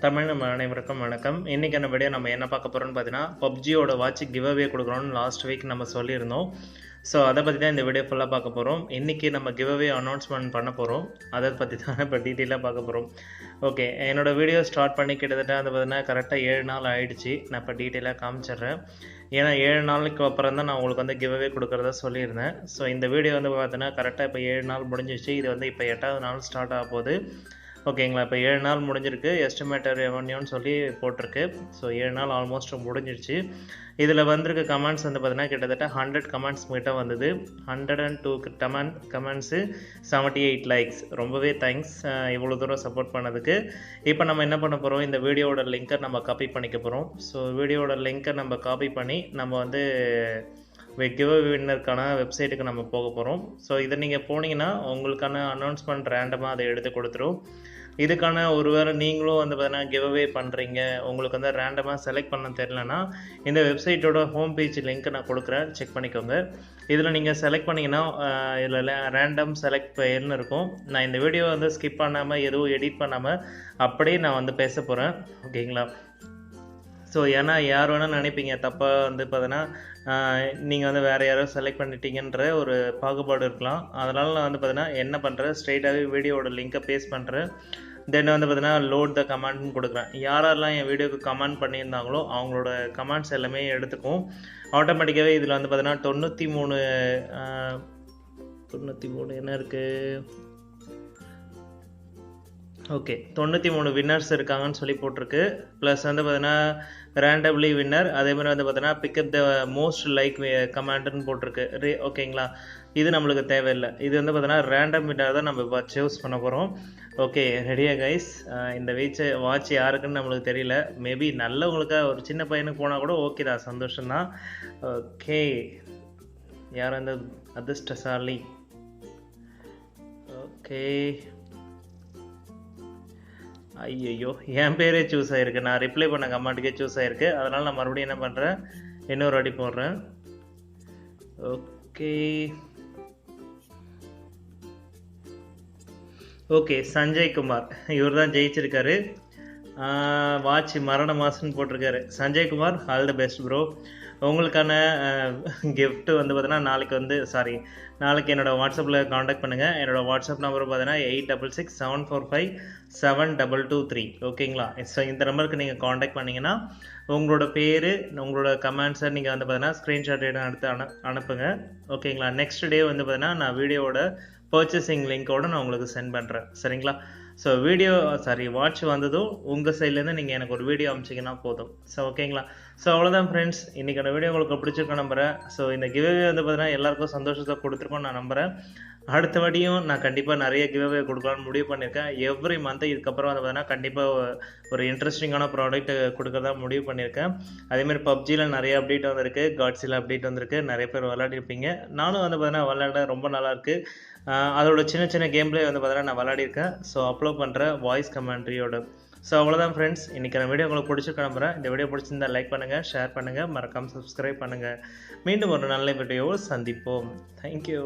தமிழ் நம்ம அனைவருக்கும் வணக்கம். இன்றைக்கான வீடியோ நம்ம என்ன பார்க்க போகிறோம்னு பார்த்தீங்கன்னா, பப்ஜியோட வாட்ச் கிவ் அவே கொடுக்குறோன்னு லாஸ்ட் வீக் நம்ம சொல்லியிருந்தோம். ஸோ அதை பற்றி தான் இந்த வீடியோ ஃபுல்லாக பார்க்க போகிறோம். இன்றைக்கி நம்ம கிவ் அவே அனௌன்ஸ்மெண்ட் பண்ண போகிறோம். அதை பற்றி தான் இப்போ டீட்டெயிலாக பார்க்க போகிறோம். ஓகே, என்னோடய வீடியோ ஸ்டார்ட் பண்ணி கிட்டத்தட்ட வந்து பார்த்தீங்கன்னா கரெக்டாக 7 நாள் ஆகிடுச்சு. நான் இப்போ டீட்டெயிலாக காமிச்சிட்றேன். ஏன்னா 7 நாளுக்கு அப்புறம் தான் நான் உங்களுக்கு வந்து கிவ் அவே கொடுக்குறதா சொல்லியிருந்தேன். ஸோ இந்த வீடியோ வந்து பார்த்தீங்கன்னா கரெக்டாக இப்போ 7 நாள் முடிஞ்சிச்சு. இது வந்து இப்போ 8வது நாள் ஸ்டார்ட் ஆக போகுது. ஓகேங்களா, இப்போ 7 நாள் முடிஞ்சிருக்கு. எஸ்டிமேட்டட் ரெவன்யூன்னு சொல்லி போட்டிருக்கு. ஸோ 7 நாள் ஆல்மோஸ்ட் முடிஞ்சிடுச்சு. இதில் வந்திருக்க கமெண்ட்ஸ் வந்து பார்த்தீங்கன்னா கிட்டத்தட்ட 100 கமெண்ட்ஸ் கிட்ட வந்தது. 102 கமெண்ட்ஸு, 78 லைக்ஸ். ரொம்பவே தேங்க்ஸ் இவ்வளோ தூரம் சப்போர்ட் பண்ணதுக்கு. இப்போ நம்ம என்ன பண்ண போகிறோம், இந்த வீடியோவோட லிங்க்கை நம்ம காப்பி பண்ணிக்க போகிறோம். ஸோ வீடியோவோட லிங்க்கை நம்ம காப்பி பண்ணி நம்ம வந்து கிவ் வின்னருக்கான வெப்சைட்டுக்கு நம்ம போக போகிறோம். ஸோ இதை நீங்கள் போனீங்கன்னா உங்களுக்கான அனௌன்ஸ்மெண்ட் ரேண்டமாக அதை எடுத்து கொடுத்துரும். இதுக்கான ஒருவேளை நீங்களும் வந்து பார்த்தீங்கன்னா கிவ் அவே பண்ணுறீங்க, உங்களுக்கு வந்து ரேண்டமாக செலக்ட் பண்ண தெரியலனா இந்த வெப்சைட்டோட ஹோம் பேஜ் லிங்க்கை நான் கொடுக்குறேன், செக் பண்ணிக்கோங்க. இதில் நீங்கள் செலக்ட் பண்ணிங்கன்னா இதில் ரேண்டம் செலக்ட் பெயர்னு இருக்கும். நான் இந்த வீடியோ வந்து ஸ்கிப் பண்ணாமல் எதுவும் எடிட் பண்ணாமல் அப்படியே நான் வந்து பேச போகிறேன். ஓகேங்களா. ஸோ ஏன்னா யார் வேணால் நினைப்பீங்க தப்பாக வந்து பார்த்தீங்கன்னா நீங்கள் வந்து வேறு யாரோ செலக்ட் பண்ணிட்டீங்கன்ற ஒரு பாகுபாடு இருக்கலாம். அதனால் நான் வந்து பார்த்தீங்கன்னா என்ன பண்ணுறேன், ஸ்ட்ரெயிட்டாகவே வீடியோவோட லிங்க்கை பேஸ்ட் பண்ணுறேன். தென் வந்து பார்த்தீங்கன்னா லோட் த கமெண்ட்னு கொடுக்குறேன். யாரெல்லாம் என் வீடியோக்கு கமெண்ட் பண்ணியிருந்தாங்களோ அவங்களோட கமெண்ட்ஸ் எல்லாமே எடுத்துக்கும். ஆட்டோமேட்டிக்காகவே இதில் வந்து பார்த்தீங்கன்னா 93 என்ன இருக்குது, ஓகே 93 வின்னர்ஸ் இருக்காங்கன்னு சொல்லி போட்டிருக்கு. ப்ளஸ் வந்து பார்த்தீங்கன்னா ரேண்டம்லி வின்னர், அதே மாதிரி வந்து பார்த்தீங்கன்னா பிக்கப் த மோஸ்ட் லைக் கமெண்ட்னு போட்டிருக்கு. ஓகேங்களா, இது நம்மளுக்கு தேவையில்லை. இது வந்து பார்த்தீங்கன்னா ரேண்டம் வின்னர் தான் நம்ம இப்போ சூஸ் பண்ண போகிறோம். ஓகே, ரெடியா கைஸ். இந்த வாட்ச் யாருக்குன்னு நம்மளுக்கு தெரியல. மேபி நல்லவங்களுக்கு ஒரு சின்ன பையனுக்கு போனால் கூட ஓகே தான், சந்தோஷம்தான். ஓகே, யார் அந்த அதிர்ஷ்டசாலி? ஓகே, ஐயோ என் பேரே சூஸ் ஆகிருக்கு. நான் ரிப்ளை பண்ண கமெண்ட்டுக்கே சூஸ் ஆகிருக்கு. அதனால் நான் மறுபடியும் என்ன பண்ணுறேன், இன்னொரு அடி போடுறேன். ஓகே சஞ்சய் குமார், இவர் தான் ஜெயிச்சிருக்காரு. வாட்ச் மரண மாசுன்னு போட்டிருக்காரு. Sanjay Kumar, all the best bro. உங்களுக்கான கிஃப்ட்டு வந்து பார்த்தீங்கன்னா நாளைக்கு என்னோடய வாட்ஸ்அப்பில் காண்டாக்ட் பண்ணுங்கள். என்னோடய வாட்ஸ்அப் நம்பர் பார்த்தீங்கன்னா 8667457223. ஓகேங்களா. ஸோ இந்த நம்பருக்கு நீங்கள் காண்டாக்ட் பண்ணிங்கன்னா உங்களோட பேர், உங்களோட கமெண்ட்ஸை நீங்கள் வந்து பார்த்தீங்கன்னா ஸ்க்ரீன்ஷாட் எடுத்து அனுப்புங்க. ஓகேங்களா. நெக்ஸ்ட் டே வந்து பார்த்தீங்கன்னா நான் வீடியோவோட பர்ச்சேசிங் லிங்க்கோடு நான் உங்களுக்கு சென்ட் பண்ணுறேன். சரிங்களா. ஸோ வாட்ச் வந்ததும் உங்கள் சைட்லேருந்து நீங்கள் எனக்கு ஒரு வீடியோ அனுப்பிச்சிங்கன்னா போதும். ஸோ ஓகேங்களா. ஸோ அவ்வளோதான் ஃப்ரெண்ட்ஸ், இன்றைக்கான வீடியோ உங்களுக்கு பிடிச்சிருக்க நம்புகிறேன். ஸோ இந்த கிவ்அவே வந்து பார்த்தீங்கன்னா எல்லாருக்கும் சந்தோஷத்தை கொடுத்துருக்கோன்னு நான் நம்புகிறேன். அடுத்த வாட்டியும் நான் கண்டிப்பாக நிறைய கிவ்அவே கொடுக்கலான்னு முடிவு பண்ணியிருக்கேன். எவ்ரி மந்த் இதுக்கப்புறம் வந்து பார்த்தீங்கன்னா கண்டிப்பாக ஒரு இன்ட்ரெஸ்டிங்கான ப்ராடக்ட் கொடுக்கறதா முடிவு பண்ணியிருக்கேன். அதேமாதிரி பப்ஜியில் நிறைய அப்டேட் வந்திருக்கு, காட்ஸில் அப்டேட் வந்திருக்கு. நிறைய பேர் விளையாடிருப்பீங்க. நானும் வந்து பார்த்தீங்கன்னா விளையாட ரொம்ப நல்லாயிருக்கு. அதோட சின்ன சின்ன கேம் பிளே வந்து பார்த்தீங்கன்னா நான் விளையாடிருக்கேன். ஸோ அப்லோட் பண்ணுறேன் வாய்ஸ் கமெண்ட்ரியோட. ஸோ அவ்வளோதான் ஃப்ரெண்ட்ஸ், இன்றைக்கான வீடியோ உங்களுக்கு பிடிச்சிருக்க நம்புகிறேன். இந்த வீடியோ பிடிச்சிருந்தா லைக் பண்ணுங்கள், ஷேர் பண்ணுங்கள், மறக்காமல் சப்ஸ்கிரைப் பண்ணுங்கள். மீண்டும் ஒரு நல்ல வீடியோவை சந்திப்போம். தேங்க்யூ.